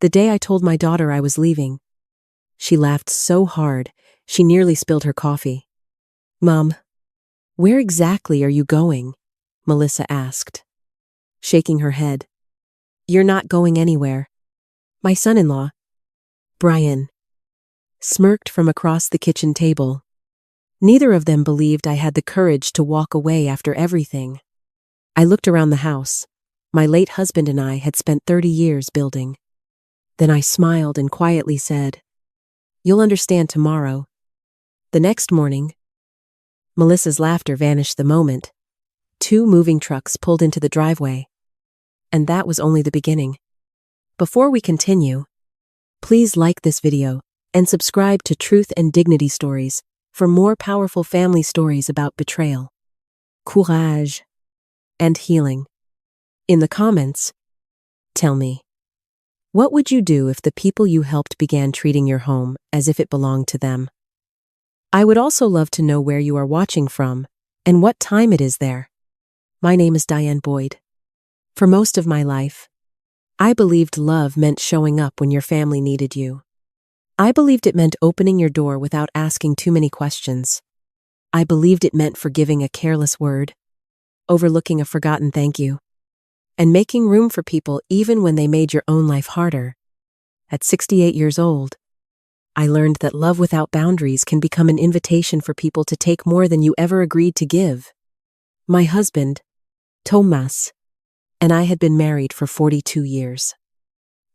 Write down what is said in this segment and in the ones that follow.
The day I told my daughter I was leaving. She laughed so hard, she nearly spilled her coffee. Mom, where exactly are you going? Melissa asked, shaking her head. You're not going anywhere. My son-in-law, Brian, smirked from across the kitchen table. Neither of them believed I had the courage to walk away after everything. I looked around the house. My late husband and I had spent 30 years building. Then I smiled and quietly said, You'll understand tomorrow. The next morning, Melissa's laughter vanished the moment 2 moving trucks pulled into the driveway. And that was only the beginning. Before we continue, please like this video and subscribe to Truth and Dignity Stories for more powerful family stories about betrayal, courage, and healing. In the comments, tell me, what would you do if the people you helped began treating your home as if it belonged to them? I would also love to know where you are watching from and what time it is there. My name is Diane Boyd. For most of my life, I believed love meant showing up when your family needed you. I believed it meant opening your door without asking too many questions. I believed it meant forgiving a careless word, overlooking a forgotten thank you, and making room for people even when they made your own life harder. At 68 years old, I learned that love without boundaries can become an invitation for people to take more than you ever agreed to give. My husband, Thomas, and I had been married for 42 years.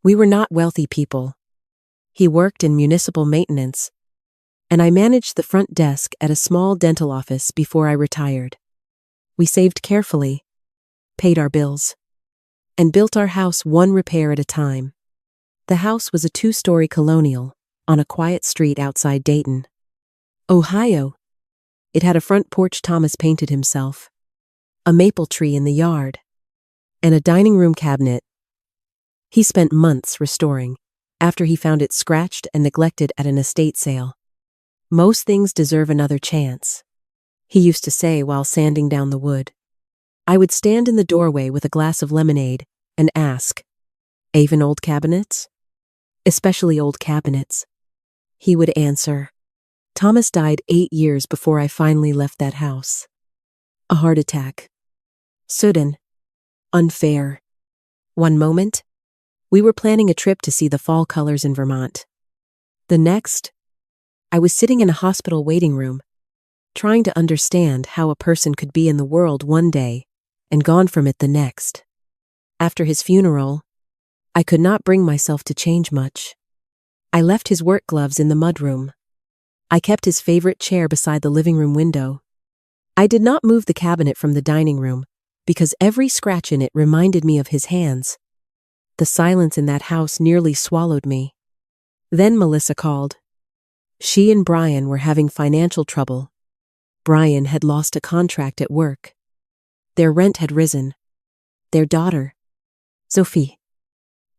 We were not wealthy people. He worked in municipal maintenance, and I managed the front desk at a small dental office before I retired. We saved carefully, paid our bills, and built our house one repair at a time. The house was a 2-story colonial on a quiet street outside Dayton, Ohio. It had a front porch Thomas painted himself, a maple tree in the yard, and a dining room cabinet he spent months restoring after he found it scratched and neglected at an estate sale. Most things deserve another chance, he used to say while sanding down the wood. I would stand in the doorway with a glass of lemonade and ask, Even old cabinets? Especially old cabinets. He would answer, Thomas died 8 years before I finally left that house. A heart attack. Sudden. Unfair. One moment, we were planning a trip to see the fall colors in Vermont. The next, I was sitting in a hospital waiting room, trying to understand how a person could be in the world one day and gone from it the next. After his funeral, I could not bring myself to change much. I left his work gloves in the mudroom. I kept his favorite chair beside the living room window. I did not move the cabinet from the dining room because every scratch in it reminded me of his hands. The silence in that house nearly swallowed me. Then Melissa called. She and Brian were having financial trouble. Brian had lost a contract at work. Their rent had risen. Their daughter, Sophie,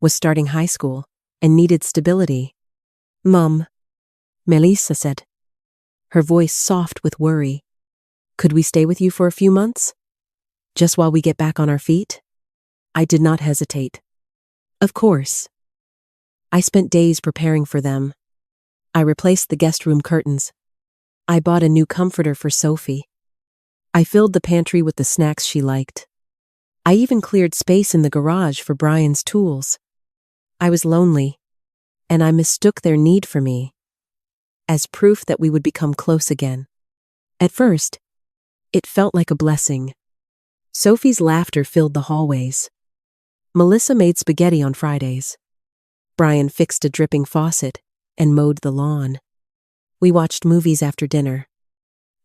was starting high school and needed stability. Mom, Melissa said, her voice soft with worry. Could we stay with you for a few months? Just while we get back on our feet? I did not hesitate. Of course. I spent days preparing for them. I replaced the guest room curtains. I bought a new comforter for Sophie. I filled the pantry with the snacks she liked. I even cleared space in the garage for Brian's tools. I was lonely, and I mistook their need for me as proof that we would become close again. At first, it felt like a blessing. Sophie's laughter filled the hallways. Melissa made spaghetti on Fridays. Brian fixed a dripping faucet and mowed the lawn. We watched movies after dinner.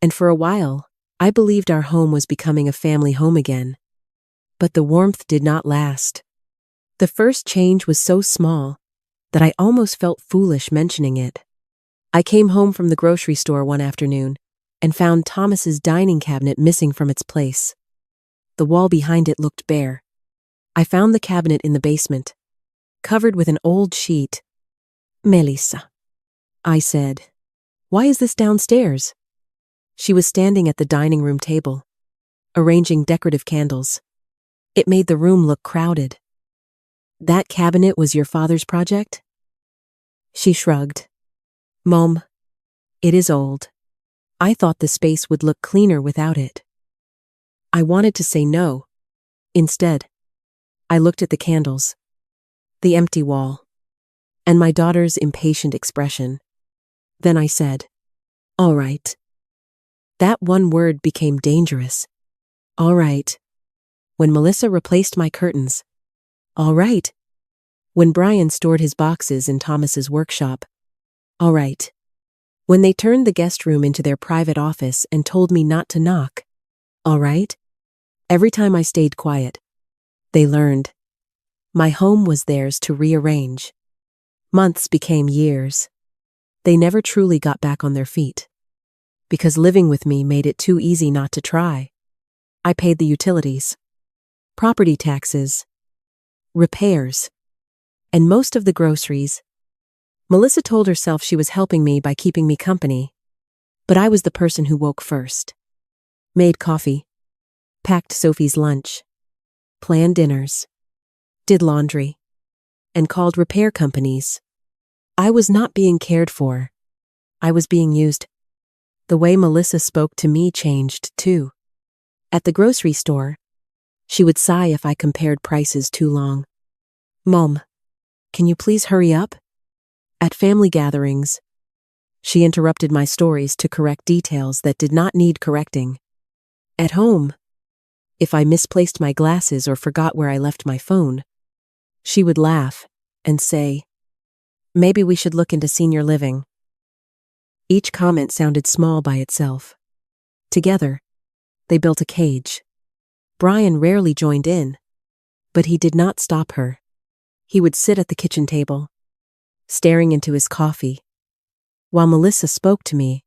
And for a while, I believed our home was becoming a family home again. But the warmth did not last. The first change was so small that I almost felt foolish mentioning it. I came home from the grocery store one afternoon and found Thomas's dining cabinet missing from its place. The wall behind it looked bare. I found the cabinet in the basement, covered with an old sheet. Melissa, I said, why is this downstairs? She was standing at the dining room table, arranging decorative candles. It made the room look crowded. That cabinet was your father's project? She shrugged. Mom, it is old. I thought the space would look cleaner without it. I wanted to say no. Instead, I looked at the candles, the empty wall, and my daughter's impatient expression. Then I said, all right. That one word became dangerous. All right. When Melissa replaced my curtains. All right. When Brian stored his boxes in Thomas's workshop. All right. When they turned the guest room into their private office and told me not to knock. All right. Every time I stayed quiet, they learned. My home was theirs to rearrange. Months became years. They never truly got back on their feet. Because living with me made it too easy not to try. I paid the utilities, property taxes, repairs, and most of the groceries. Melissa told herself she was helping me by keeping me company, but I was the person who woke first. Made coffee, packed Sophie's lunch, planned dinners, did laundry, and called repair companies. I was not being cared for. I was being used. The way Melissa spoke to me changed too. At the grocery store, she would sigh if I compared prices too long. Mom, can you please hurry up? At family gatherings, she interrupted my stories to correct details that did not need correcting. At home, if I misplaced my glasses or forgot where I left my phone, she would laugh and say, maybe we should look into senior living. Each comment sounded small by itself. Together, they built a cage. Brian rarely joined in, but he did not stop her. He would sit at the kitchen table, staring into his coffee, while Melissa spoke to me,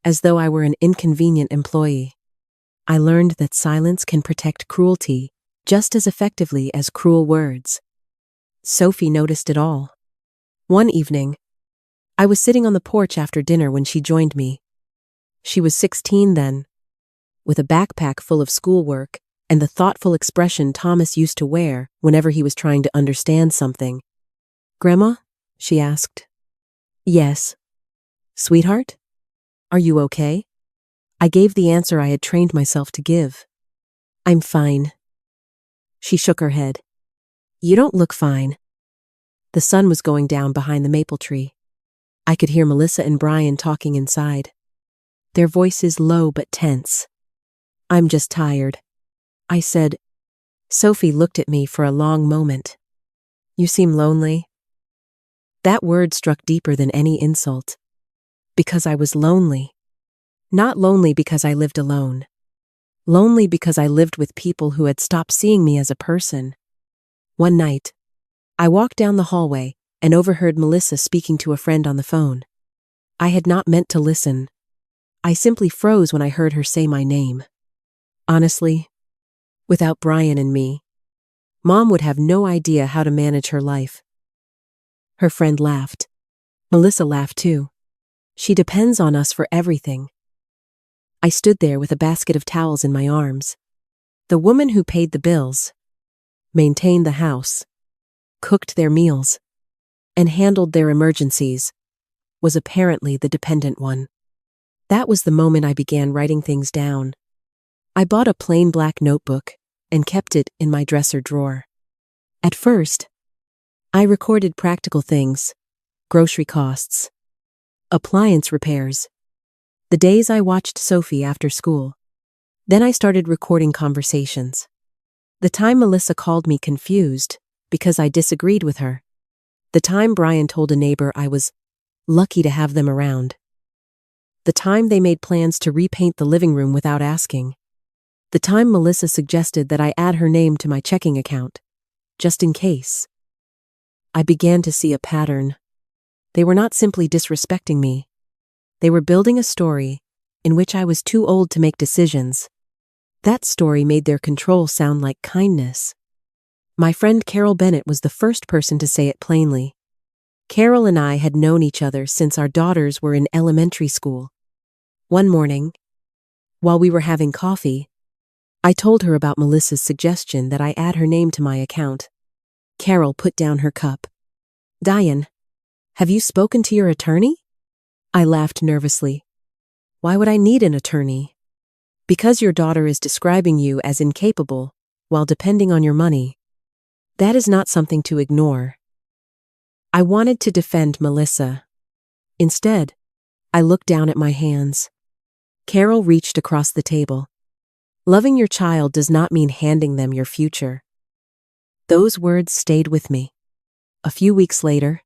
as though I were an inconvenient employee. I learned that silence can protect cruelty just as effectively as cruel words. Sophie noticed it all. One evening, I was sitting on the porch after dinner when she joined me. She was 16 then, with a backpack full of schoolwork and the thoughtful expression Thomas used to wear whenever he was trying to understand something. Grandma? She asked. Yes. Sweetheart? Are you okay? I gave the answer I had trained myself to give. I'm fine. She shook her head. You don't look fine. The sun was going down behind the maple tree. I could hear Melissa and Brian talking inside, their voices low but tense. I'm just tired, I said. Sophie looked at me for a long moment. You seem lonely. That word struck deeper than any insult. Because I was lonely. Not lonely because I lived alone. Lonely because I lived with people who had stopped seeing me as a person. One night, I walked down the hallway and overheard Melissa speaking to a friend on the phone. I had not meant to listen. I simply froze when I heard her say my name. Honestly, without Brian and me, Mom would have no idea how to manage her life. Her friend laughed. Melissa laughed too. She depends on us for everything. I stood there with a basket of towels in my arms. The woman who paid the bills, maintained the house, cooked their meals, and handled their emergencies, was apparently the dependent one. That was the moment I began writing things down. I bought a plain black notebook and kept it in my dresser drawer. At first, I recorded practical things, grocery costs, appliance repairs, the days I watched Sophie after school. Then I started recording conversations. The time Melissa called me confused because I disagreed with her. The time Brian told a neighbor I was lucky to have them around. The time they made plans to repaint the living room without asking. The time Melissa suggested that I add her name to my checking account, just in case. I began to see a pattern. They were not simply disrespecting me. They were building a story in which I was too old to make decisions. That story made their control sound like kindness. My friend Carol Bennett was the first person to say it plainly. Carol and I had known each other since our daughters were in elementary school. One morning, while we were having coffee, I told her about Melissa's suggestion that I add her name to my account. Carol put down her cup. Diane, have you spoken to your attorney? I laughed nervously. Why would I need an attorney? Because your daughter is describing you as incapable while depending on your money. That is not something to ignore. I wanted to defend Melissa. Instead, I looked down at my hands. Carol reached across the table. Loving your child does not mean handing them your future. Those words stayed with me. A few weeks later,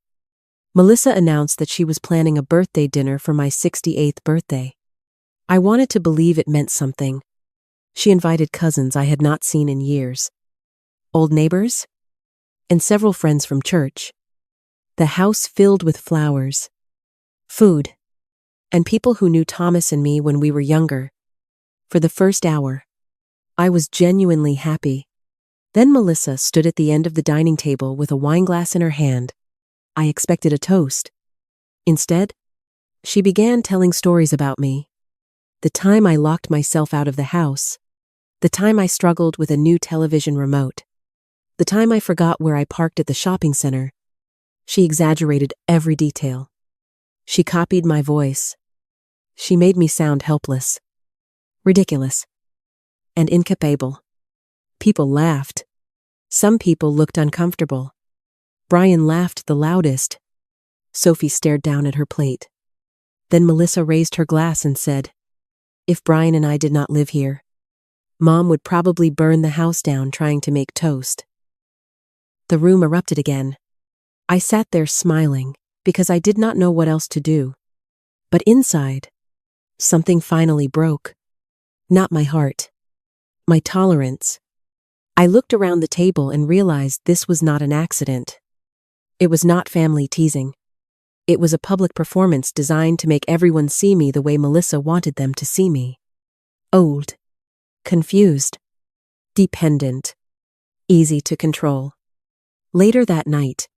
Melissa announced that she was planning a birthday dinner for my 68th birthday. I wanted to believe it meant something. She invited cousins I had not seen in years, old neighbors, and several friends from church. The house filled with flowers, food, and people who knew Thomas and me when we were younger. For the first hour, I was genuinely happy. Then Melissa stood at the end of the dining table with a wineglass in her hand. I expected a toast. Instead, she began telling stories about me. The time I locked myself out of the house. The time I struggled with a new television remote. The time I forgot where I parked at the shopping center. She exaggerated every detail. She copied my voice. She made me sound helpless, ridiculous, and incapable. People laughed. Some people looked uncomfortable. Brian laughed the loudest. Sophie stared down at her plate. Then Melissa raised her glass and said, "If Brian and I did not live here, Mom would probably burn the house down trying to make toast." The room erupted again. I sat there smiling because I did not know what else to do. But inside, something finally broke. Not my heart. My tolerance. I looked around the table and realized this was not an accident. It was not family teasing. It was a public performance designed to make everyone see me the way Melissa wanted them to see me. Old. Confused. Dependent. Easy to control. Later that night,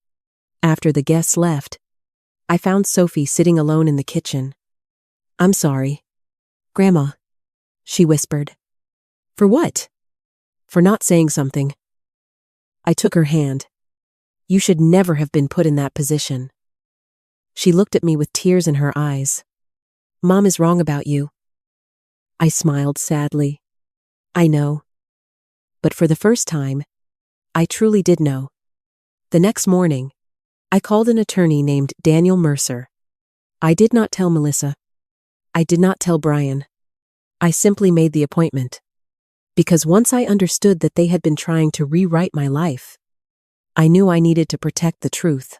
after the guests left, I found Sophie sitting alone in the kitchen. "I'm sorry, Grandma," she whispered. "For what?" "For not saying something." I took her hand. "You should never have been put in that position." She looked at me with tears in her eyes. "Mom is wrong about you." I smiled sadly. "I know." But for the first time, I truly did know. The next morning, I called an attorney named Daniel Mercer. I did not tell Melissa. I did not tell Brian. I simply made the appointment. Because once I understood that they had been trying to rewrite my life, I knew I needed to protect the truth.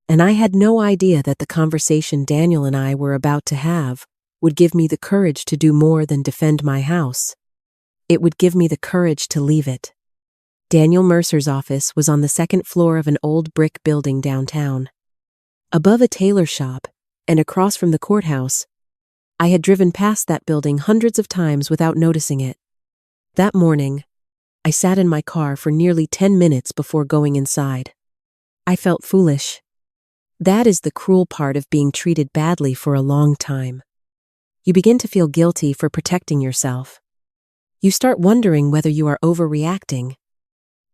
And I had no idea that the conversation Daniel and I were about to have would give me the courage to do more than defend my house. It would give me the courage to leave it. Daniel Mercer's office was on the second floor of an old brick building downtown. Above a tailor shop and across from the courthouse, I had driven past that building hundreds of times without noticing it. That morning, I sat in my car for nearly 10 minutes before going inside. I felt foolish. That is the cruel part of being treated badly for a long time. You begin to feel guilty for protecting yourself. You start wondering whether you are overreacting,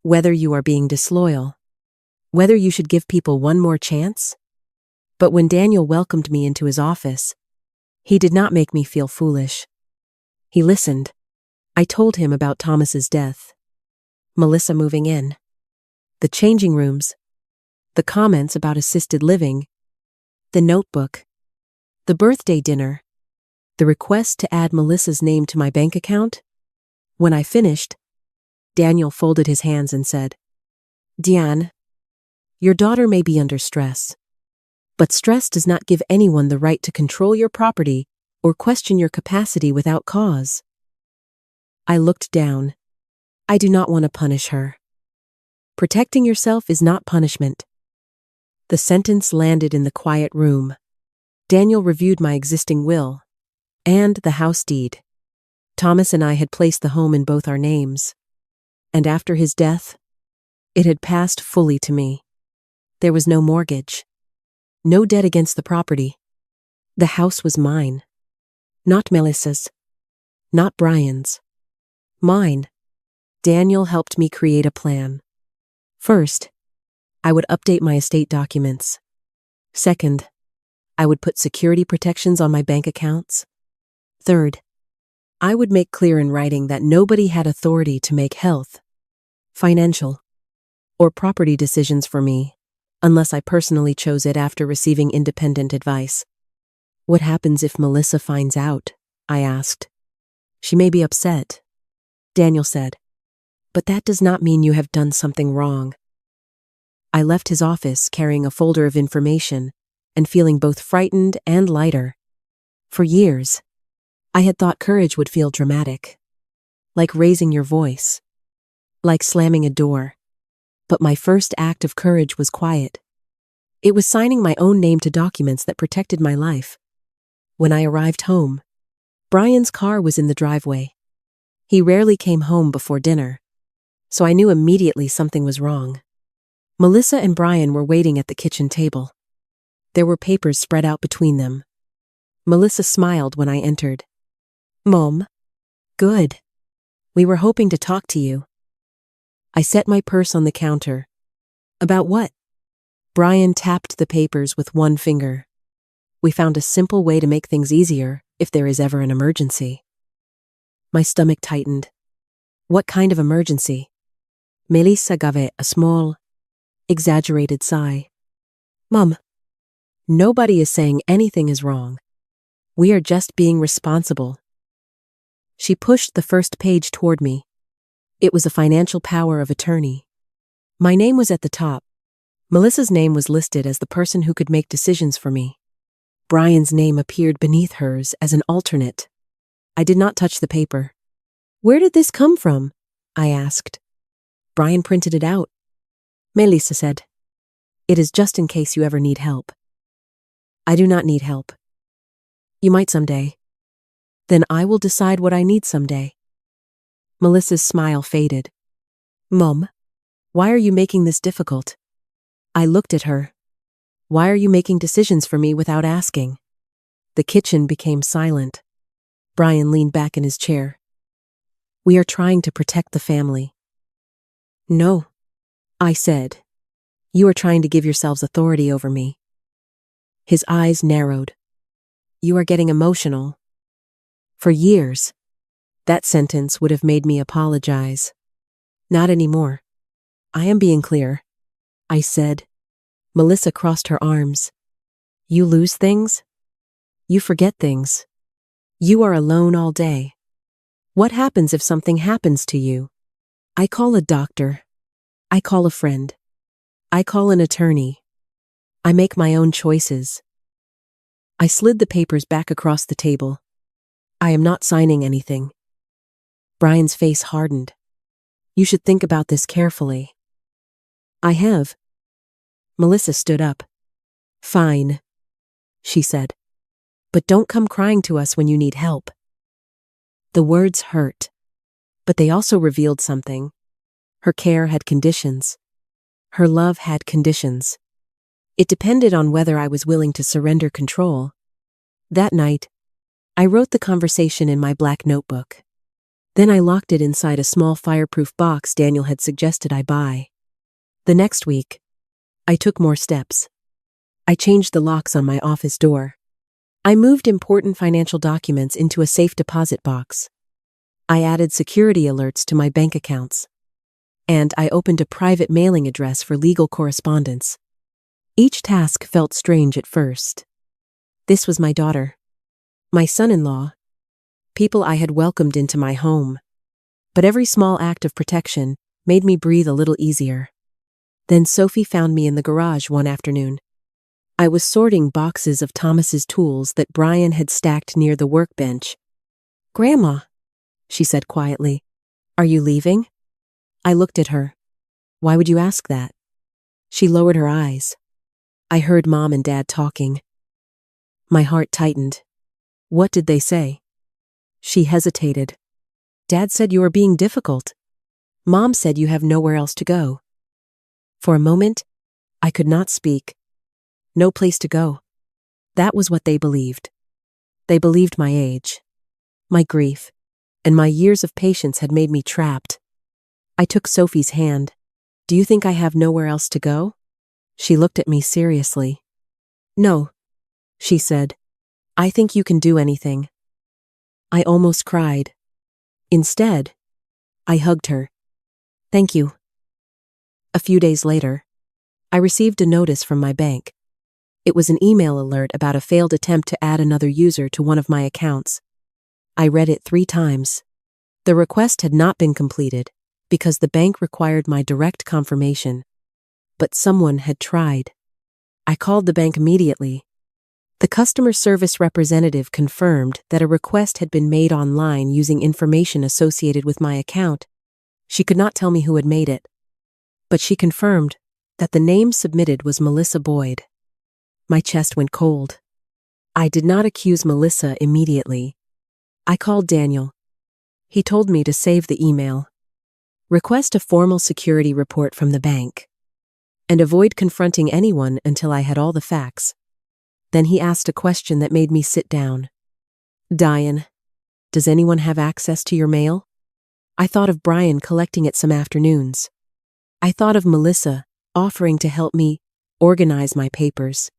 whether you are being disloyal, whether you should give people one more chance. But when Daniel welcomed me into his office, he did not make me feel foolish. He listened. I told him about Thomas's death, Melissa moving in, the changing rooms, the comments about assisted living, the notebook, the birthday dinner, the request to add Melissa's name to my bank account. When I finished, Daniel folded his hands and said, "Diane, your daughter may be under stress, but stress does not give anyone the right to control your property or question your capacity without cause." I looked down. I do not want to punish her. Protecting yourself is not punishment. The sentence landed in the quiet room. Daniel reviewed my existing will and the house deed. Thomas and I had placed the home in both our names. And after his death, it had passed fully to me. There was no mortgage, no debt against the property. The house was mine. Not Melissa's, not Brian's. Mine. Daniel helped me create a plan. First, I would update my estate documents. Second, I would put security protections on my bank accounts. Third, I would make clear in writing that nobody had authority to make health, financial, or property decisions for me, unless I personally chose it after receiving independent advice. What happens if Melissa finds out? I asked. She may be upset, Daniel said. But that does not mean you have done something wrong. I left his office carrying a folder of information and feeling both frightened and lighter. For years, I had thought courage would feel dramatic, like raising your voice, like slamming a door. But my first act of courage was quiet. It was signing my own name to documents that protected my life. When I arrived home, Brian's car was in the driveway. He rarely came home before dinner, so I knew immediately something was wrong. Melissa and Brian were waiting at the kitchen table. There were papers spread out between them. Melissa smiled when I entered. "Mom, good. We were hoping to talk to you." I set my purse on the counter. "About what?" Brian tapped the papers with one finger. "We found a simple way to make things easier if there is ever an emergency." My stomach tightened. What kind of emergency? Melissa gave a small, exaggerated sigh. "Mom, nobody is saying anything is wrong. We are just being responsible." She pushed the first page toward me. It was a financial power of attorney. My name was at the top. Melissa's name was listed as the person who could make decisions for me. Brian's name appeared beneath hers as an alternate. I did not touch the paper. "Where did this come from?" I asked. "Brian printed it out," Melissa said. "It is just in case you ever need help." "I do not need help." "You might someday." "Then I will decide what I need someday." Melissa's smile faded. "Mom, why are you making this difficult?" I looked at her. "Why are you making decisions for me without asking?" The kitchen became silent. Brian leaned back in his chair. "We are trying to protect the family." "No," I said. "You are trying to give yourselves authority over me." His eyes narrowed. "You are getting emotional." For years, that sentence would have made me apologize. Not anymore. "I am being clear," I said. Melissa crossed her arms. "You lose things? You forget things. You are alone all day. What happens if something happens to you? I call a doctor. I call a friend. I call an attorney. I make my own choices." I slid the papers back across the table. "I am not signing anything." Brian's face hardened. "You should think about this carefully." "I have." Melissa stood up. "Fine," she said. "But don't come crying to us when you need help." The words hurt, but they also revealed something. Her care had conditions. Her love had conditions. It depended on whether I was willing to surrender control. That night, I wrote the conversation in my black notebook. Then I locked it inside a small fireproof box Daniel had suggested I buy. The next week, I took more steps. I changed the locks on my office door. I moved important financial documents into a safe deposit box. I added security alerts to my bank accounts. And I opened a private mailing address for legal correspondence. Each task felt strange at first. This was my daughter, my son-in-law, people I had welcomed into my home. But every small act of protection made me breathe a little easier. Then Sophie found me in the garage one afternoon. I was sorting boxes of Thomas's tools that Brian had stacked near the workbench. "Grandma," she said quietly, "are you leaving?" I looked at her. "Why would you ask that?" She lowered her eyes. "I heard Mom and Dad talking." My heart tightened. "What did they say?" She hesitated. "Dad said you are being difficult. Mom said you have nowhere else to go." For a moment, I could not speak. No place to go. That was what they believed. They believed my age, my grief, and my years of patience had made me trapped. I took Sophie's hand. "Do you think I have nowhere else to go?" She looked at me seriously. "No," she said. "I think you can do anything." I almost cried. Instead, I hugged her. "Thank you." A few days later, I received a notice from my bank. It was an email alert about a failed attempt to add another user to one of my accounts. I read it 3 times. The request had not been completed because the bank required my direct confirmation. But someone had tried. I called the bank immediately. The customer service representative confirmed that a request had been made online using information associated with my account. She could not tell me who had made it, but she confirmed that the name submitted was Melissa Boyd. My chest went cold. I did not accuse Melissa immediately. I called Daniel. He told me to save the email, request a formal security report from the bank, and avoid confronting anyone until I had all the facts. Then he asked a question that made me sit down. "Diane, does anyone have access to your mail?" I thought of Brian collecting it some afternoons. I thought of Melissa offering to help me organize my papers.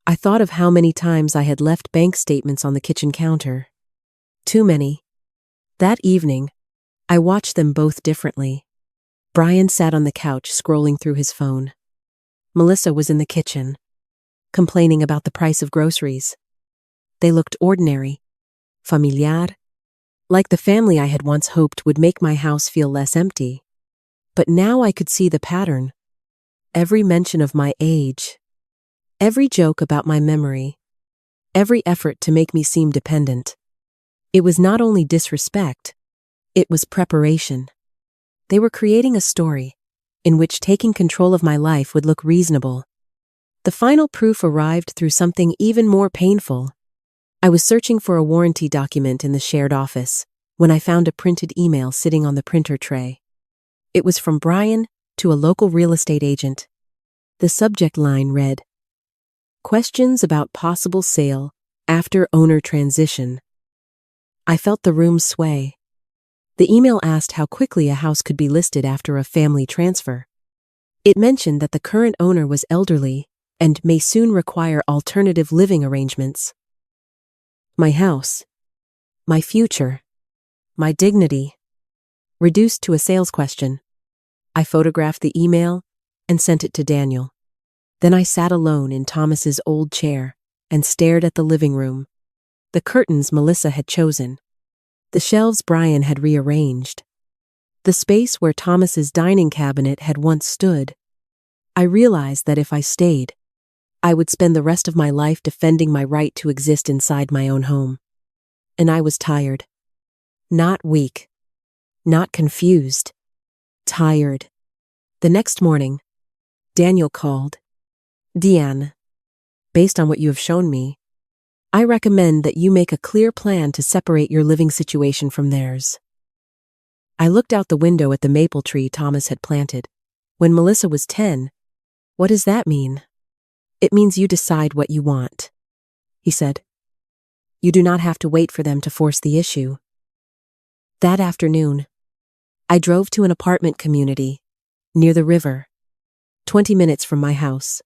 I thought of how many times I had left bank statements on the kitchen counter. Too many. That evening, I watched them both differently. Brian sat on the couch scrolling through his phone. Melissa was in the kitchen, complaining about the price of groceries. They looked ordinary, familiar, like the family I had once hoped would make my house feel less empty. But now I could see the pattern. Every mention of my age, every joke about my memory, every effort to make me seem dependent. It was not only disrespect, it was preparation. They were creating a story in which taking control of my life would look reasonable. The final proof arrived through something even more painful. I was searching for a warranty document in the shared office when I found a printed email sitting on the printer tray. It was from Brian to a local real estate agent. The subject line read, "Questions about possible sale after owner transition." I felt the room sway. The email asked how quickly a house could be listed after a family transfer. It mentioned that the current owner was elderly and may soon require alternative living arrangements. My house, my future, my dignity, reduced to a sales question. I photographed the email and sent it to Daniel. Then I sat alone in Thomas's old chair and stared at the living room. The curtains Melissa had chosen. The shelves Brian had rearranged. The space where Thomas's dining cabinet had once stood. I realized that if I stayed, I would spend the rest of my life defending my right to exist inside my own home. And I was tired. Not weak. Not confused. Tired. The next morning, Daniel called. "Diane, based on what you have shown me, I recommend that you make a clear plan to separate your living situation from theirs." I looked out the window at the maple tree Thomas had planted. When Melissa was 10, "What does that mean?" "It means you decide what you want," he said. "You do not have to wait for them to force the issue." That afternoon, I drove to an apartment community near the river, 20 minutes from my house.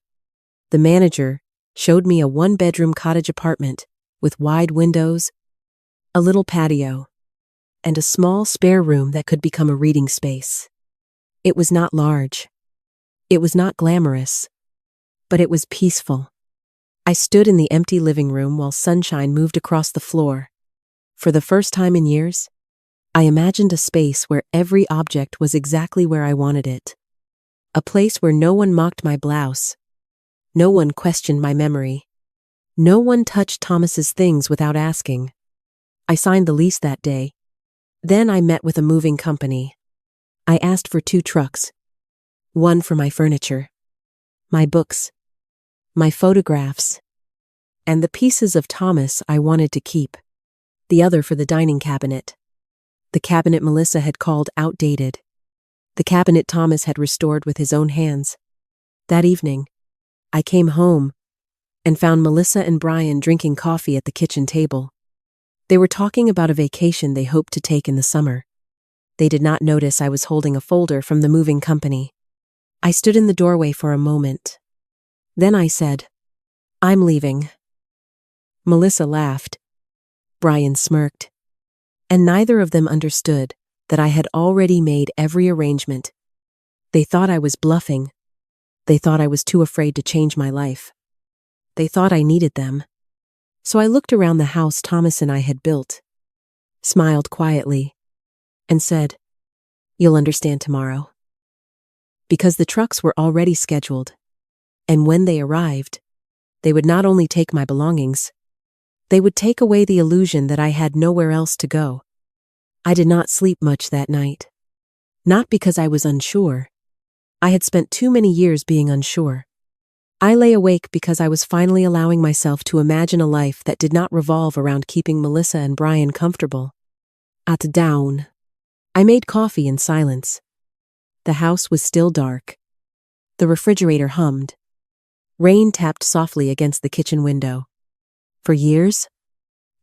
The manager showed me a 1-bedroom cottage apartment with wide windows, a little patio, and a small spare room that could become a reading space. It was not large. It was not glamorous, but it was peaceful. I stood in the empty living room while sunshine moved across the floor. For the first time in years, I imagined a space where every object was exactly where I wanted it. A place where no one mocked my blouse. No one questioned my memory. No one touched Thomas's things without asking. I signed the lease that day. Then I met with a moving company. I asked for 2 trucks. One for my furniture, my books, my photographs, and the pieces of Thomas I wanted to keep. The other for the dining cabinet. The cabinet Melissa had called outdated. The cabinet Thomas had restored with his own hands. That evening, I came home and found Melissa and Brian drinking coffee at the kitchen table. They were talking about a vacation they hoped to take in the summer. They did not notice I was holding a folder from the moving company. I stood in the doorway for a moment, Then I said, "I'm leaving." Melissa laughed. Brian smirked. And neither of them understood that I had already made every arrangement. They thought I was bluffing. They thought I was too afraid to change my life. They thought I needed them. So I looked around the house Thomas and I had built, smiled quietly, and said, "You'll understand tomorrow." Because the trucks were already scheduled, and when they arrived, they would not only take my belongings, they would take away the illusion that I had nowhere else to go. I did not sleep much that night. Not because I was unsure. I had spent too many years being unsure. I lay awake because I was finally allowing myself to imagine a life that did not revolve around keeping Melissa and Brian comfortable. At dawn, I made coffee in silence. The house was still dark. The refrigerator hummed. Rain tapped softly against the kitchen window. For years,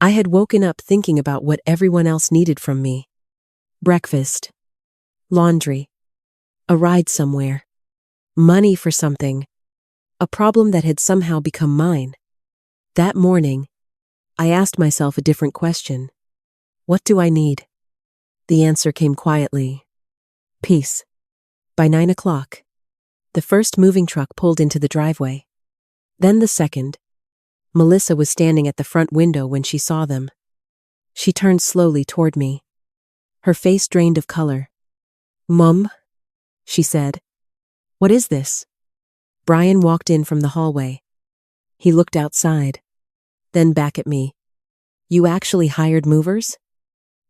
I had woken up thinking about what everyone else needed from me. Breakfast, laundry, a ride somewhere, money for something, a problem that had somehow become mine. That morning, I asked myself a different question. What do I need? The answer came quietly. Peace. By 9 o'clock, the first moving truck pulled into the driveway. Then the second. Melissa was standing at the front window when she saw them. She turned slowly toward me. Her face drained of color. "Mum," she said. "What is this?" Brian walked in from the hallway. He looked outside, then back at me. "You actually hired movers?"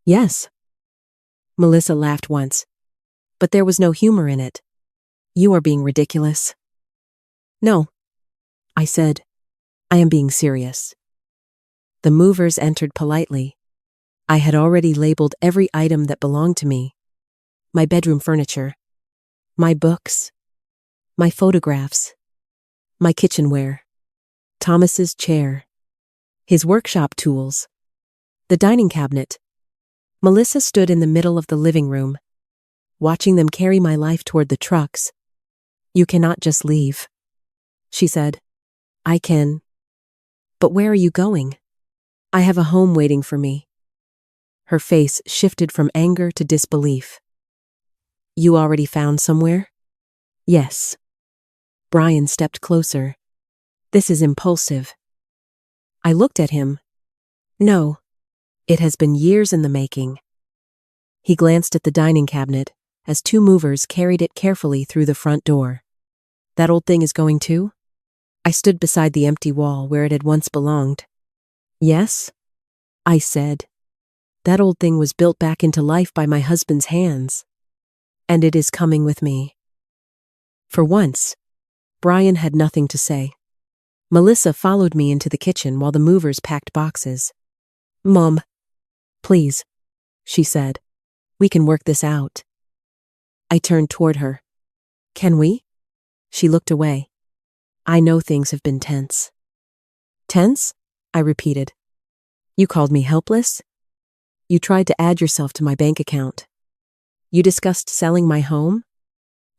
"Yes." Melissa laughed once, but there was no humor in it. "You are being ridiculous." "No," I said. "I am being serious." The movers entered politely. I had already labeled every item that belonged to me. My bedroom furniture, my books, my photographs, my kitchenware, Thomas's chair, his workshop tools, the dining cabinet. Melissa stood in the middle of the living room, watching them carry my life toward the trucks. "You cannot just leave," she said. "I can. But where are you going?" "I have a home waiting for me." Her face shifted from anger to disbelief. "You already found somewhere?" "Yes." Brian stepped closer. "This is impulsive." I looked at him. "No. It has been years in the making." He glanced at the dining cabinet as two movers carried it carefully through the front door. "That old thing is going too?" I stood beside the empty wall where it had once belonged. "Yes," I said. "That old thing was built back into life by my husband's hands. And it is coming with me." For once, Brian had nothing to say. Melissa followed me into the kitchen while the movers packed boxes. "Mom, please," she said. "We can work this out." I turned toward her. "Can we?" She looked away. "I know things have been tense." "Tense?" I repeated. "You called me helpless? You tried to add yourself to my bank account. You discussed selling my home?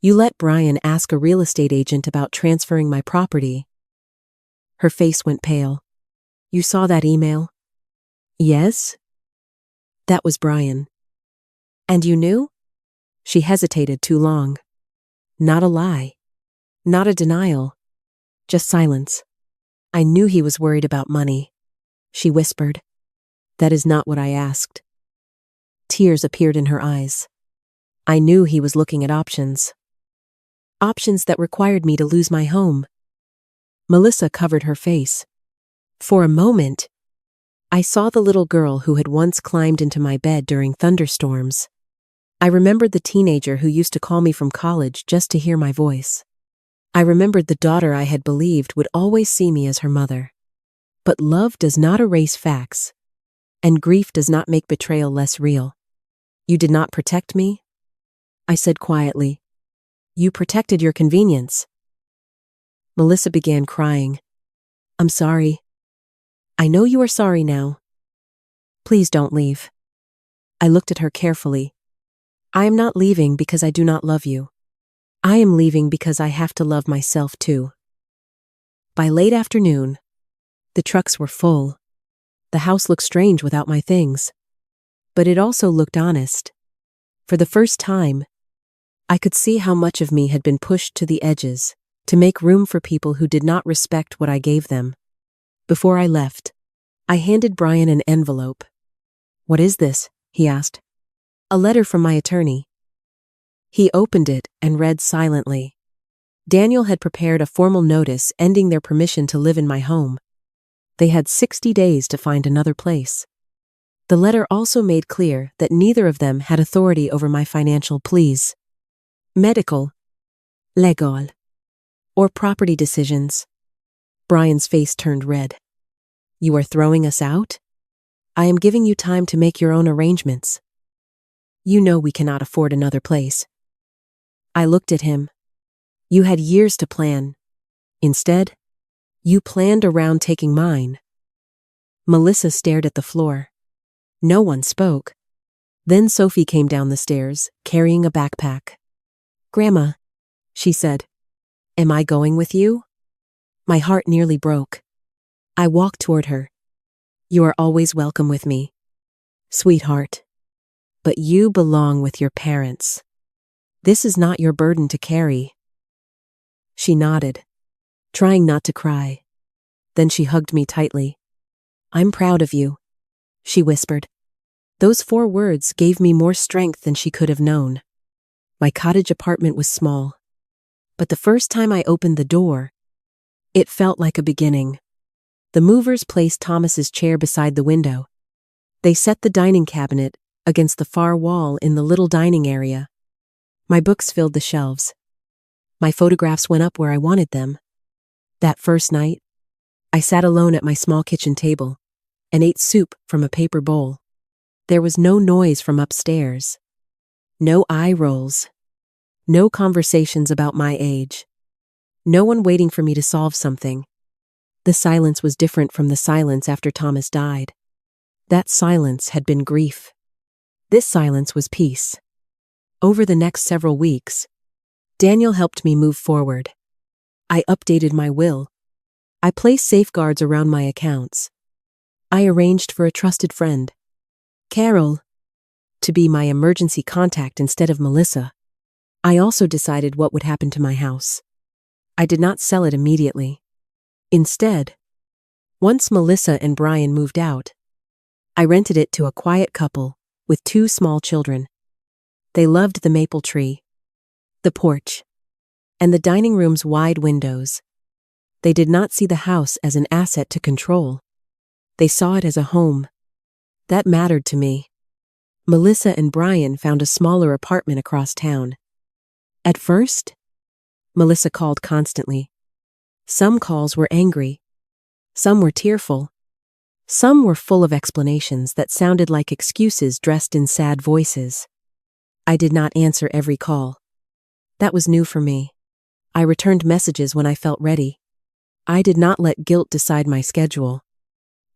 You let Brian ask a real estate agent about transferring my property." Her face went pale. "You saw that email?" "Yes." "That was Brian." "And you knew?" She hesitated too long. Not a lie. Not a denial. Just silence. "I knew he was worried about money," she whispered. "That is not what I asked." Tears appeared in her eyes. "I knew he was looking at options. Options that required me to lose my home." Melissa covered her face. For a moment, I saw the little girl who had once climbed into my bed during thunderstorms. I remembered the teenager who used to call me from college just to hear my voice. I remembered the daughter I had believed would always see me as her mother. But love does not erase facts, and grief does not make betrayal less real. "You did not protect me?" I said quietly. "You protected your convenience." Melissa began crying. "I'm sorry." "I know you are sorry now. Please don't leave." I looked at her carefully. "I am not leaving because I do not love you. I am leaving because I have to love myself too." By late afternoon, the trucks were full. The house looked strange without my things. But it also looked honest. For the first time, I could see how much of me had been pushed to the edges to make room for people who did not respect what I gave them. Before I left, I handed Brian an envelope. "What is this?" he asked. "A letter from my attorney." He opened it and read silently. Daniel had prepared a formal notice ending their permission to live in my home. They had 60 days to find another place. The letter also made clear that neither of them had authority over my financial pleas, medical, legal, or property decisions. Brian's face turned red. "You are throwing us out? I am giving you time to make your own arrangements. You know we cannot afford another place." I looked at him. "You had years to plan. Instead, you planned around taking mine." Melissa stared at the floor. No one spoke. Then Sophie came down the stairs, carrying a backpack. "Grandma," she said, "am I going with you?" My heart nearly broke. I walked toward her. "You are always welcome with me, sweetheart. But you belong with your parents. This is not your burden to carry." She nodded, trying not to cry. Then she hugged me tightly. "I'm proud of you," she whispered. Those 4 words gave me more strength than she could have known. My cottage apartment was small, but the first time I opened the door, it felt like a beginning. The movers placed Thomas's chair beside the window. They set the dining cabinet against the far wall in the little dining area. My books filled the shelves. My photographs went up where I wanted them. That first night, I sat alone at my small kitchen table and ate soup from a paper bowl. There was no noise from upstairs. No eye rolls. No conversations about my age. No one waiting for me to solve something. The silence was different from the silence after Thomas died. That silence had been grief. This silence was peace. Over the next several weeks, Daniel helped me move forward. I updated my will. I placed safeguards around my accounts. I arranged for a trusted friend, Carol, to be my emergency contact instead of Melissa. I also decided what would happen to my house. I did not sell it immediately. Instead, once Melissa and Brian moved out, I rented it to a quiet couple with 2 small children. They loved the maple tree, the porch, and the dining room's wide windows. They did not see the house as an asset to control. They saw it as a home. That mattered to me. Melissa and Brian found a smaller apartment across town. At first, Melissa called constantly. Some calls were angry. Some were tearful. Some were full of explanations that sounded like excuses dressed in sad voices. I did not answer every call. That was new for me. I returned messages when I felt ready. I did not let guilt decide my schedule.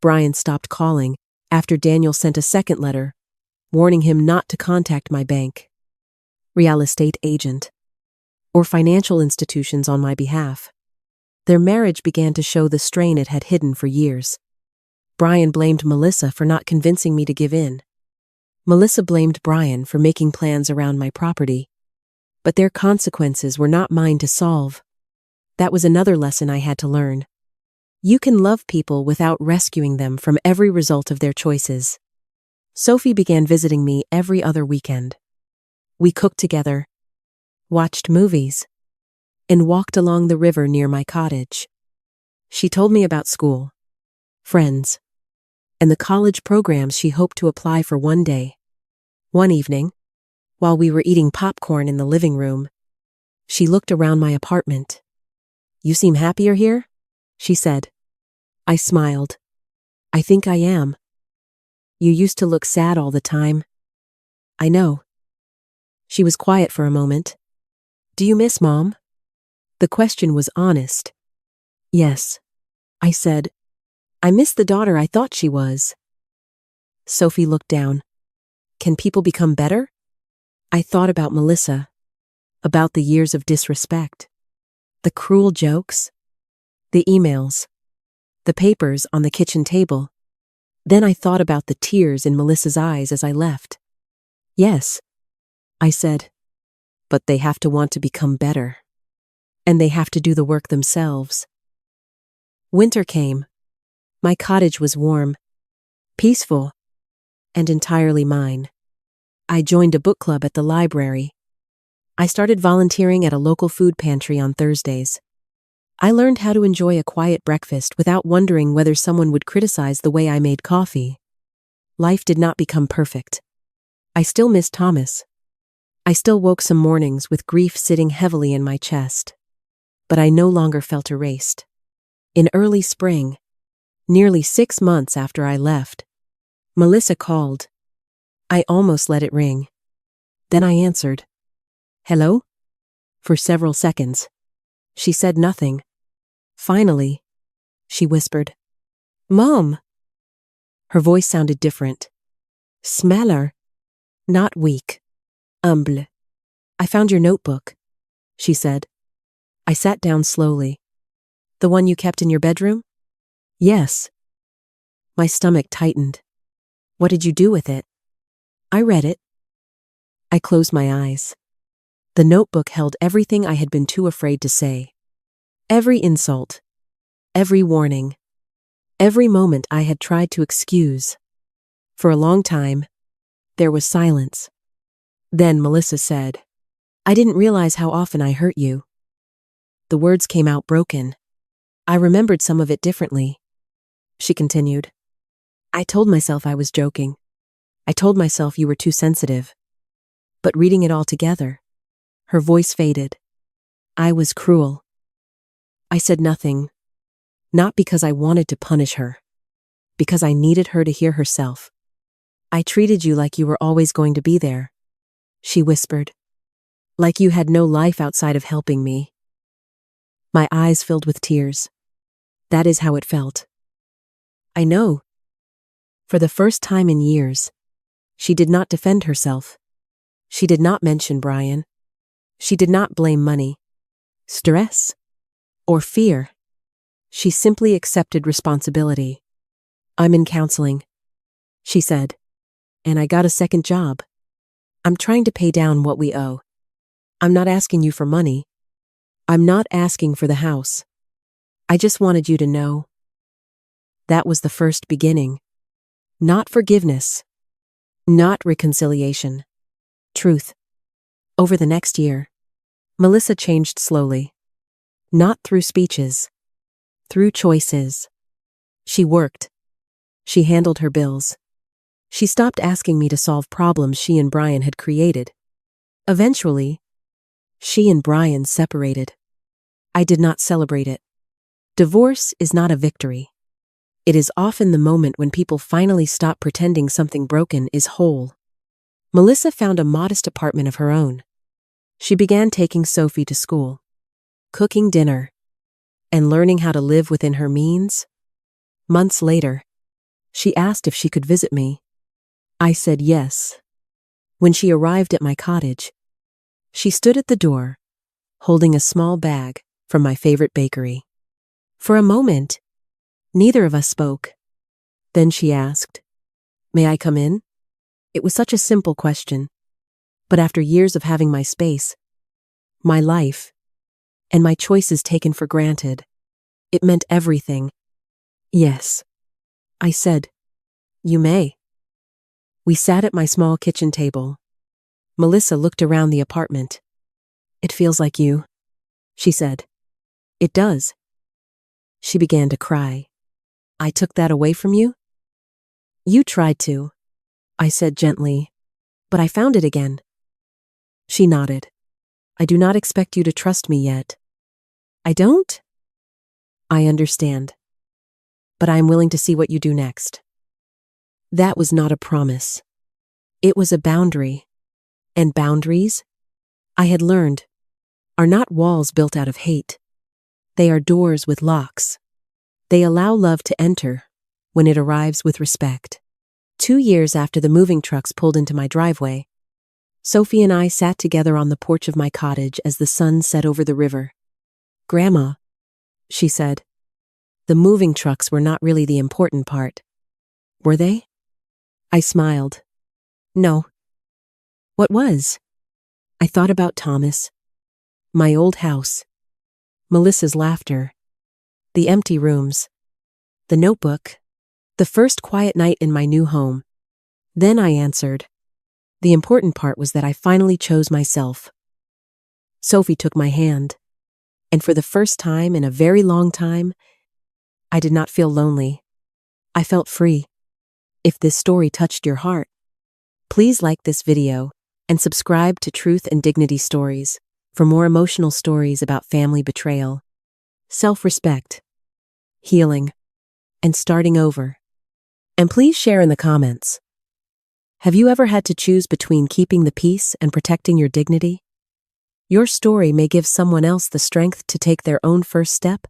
Brian stopped calling after Daniel sent a second letter, warning him not to contact my bank, real estate agent, or financial institutions on my behalf. Their marriage began to show the strain it had hidden for years. Brian blamed Melissa for not convincing me to give in. Melissa blamed Brian for making plans around my property. But their consequences were not mine to solve. That was another lesson I had to learn. You can love people without rescuing them from every result of their choices. Sophie began visiting me every other weekend. We cooked together, watched movies, and walked along the river near my cottage. She told me about school, friends, and the college programs she hoped to apply for one day. One evening, while we were eating popcorn in the living room, she looked around my apartment. "You seem happier here?" she said. I smiled. "I think I am. You used to look sad all the time." "I know." She was quiet for a moment. "Do you miss Mom?" The question was honest. "Yes," I said. "I miss the daughter I thought she was." Sophie looked down. "Can people become better?" I thought about Melissa, about the years of disrespect, the cruel jokes, The emails. The papers on the kitchen table. Then I thought about the tears in Melissa's eyes as I left. Yes, I said, but they have to want to become better. And they have to do the work themselves. Winter came. My cottage was warm, peaceful, and entirely mine. I joined a book club at the library. I started volunteering at a local food pantry on Thursdays. I learned how to enjoy a quiet breakfast without wondering whether someone would criticize the way I made coffee. Life did not become perfect. I still missed Thomas. I still woke some mornings with grief sitting heavily in my chest. But I no longer felt erased. In early spring, nearly 6 months after I left, Melissa called. I almost let it ring. Then I answered. Hello? For several seconds. She said nothing. Finally, she whispered, Mom. Her voice sounded different. Smaller, not weak. Humble. I found your notebook, she said. I sat down slowly. The one you kept in your bedroom? Yes. My stomach tightened. What did you do with it? I read it. I closed my eyes. The notebook held everything I had been too afraid to say. Every insult. Every warning. Every moment I had tried to excuse. For a long time, there was silence. Then Melissa said, I didn't realize how often I hurt you. The words came out broken. I remembered some of it differently. She continued. I told myself I was joking. I told myself you were too sensitive. But reading it all together, her voice faded. I was cruel. I said nothing, not because I wanted to punish her, because I needed her to hear herself. I treated you like you were always going to be there, she whispered, like you had no life outside of helping me. My eyes filled with tears. That is how it felt. I know. For the first time in years, she did not defend herself. She did not mention Brian. She did not blame money, stress, or fear. She simply accepted responsibility. I'm in counseling, she said, and I got a second job. I'm trying to pay down what we owe. I'm not asking you for money. I'm not asking for the house. I just wanted you to know. That was the first beginning. Not forgiveness. Not reconciliation. Truth. Over the next year, Melissa changed slowly. Not through speeches. Through choices. She worked. She handled her bills. She stopped asking me to solve problems she and Brian had created. Eventually, she and Brian separated. I did not celebrate it. Divorce is not a victory. It is often the moment when people finally stop pretending something broken is whole. Melissa found a modest apartment of her own. She began taking Sophie to school, cooking dinner, and learning how to live within her means. Months later, she asked if she could visit me. I said yes. When she arrived at my cottage, she stood at the door, holding a small bag from my favorite bakery. For a moment, neither of us spoke. Then she asked, May I come in? It was such a simple question. But after years of having my space, my life, and my choices taken for granted, it meant everything. Yes, I said. You may. We sat at my small kitchen table. Melissa looked around the apartment. It feels like you, she said. It does. She began to cry. I took that away from you? You tried to, I said gently, but I found it again. She nodded. I do not expect you to trust me yet. I don't? I understand. But I am willing to see what you do next. That was not a promise. It was a boundary. And boundaries, I had learned, are not walls built out of hate. They are doors with locks. They allow love to enter when it arrives with respect. 2 years after the moving trucks pulled into my driveway, Sophie and I sat together on the porch of my cottage as the sun set over the river. Grandma, she said, The moving trucks were not really the important part. Were they? I smiled. No. What was? I thought about Thomas, my old house, Melissa's laughter, the empty rooms, the notebook, the first quiet night in my new home. Then I answered. The important part was that I finally chose myself. Sophie took my hand, and for the first time in a very long time, I did not feel lonely. I felt free. If this story touched your heart, please like this video and subscribe to Truth and Dignity Stories for more emotional stories about family betrayal, self-respect, healing, and starting over. And please share in the comments. Have you ever had to choose between keeping the peace and protecting your dignity? Your story may give someone else the strength to take their own first step.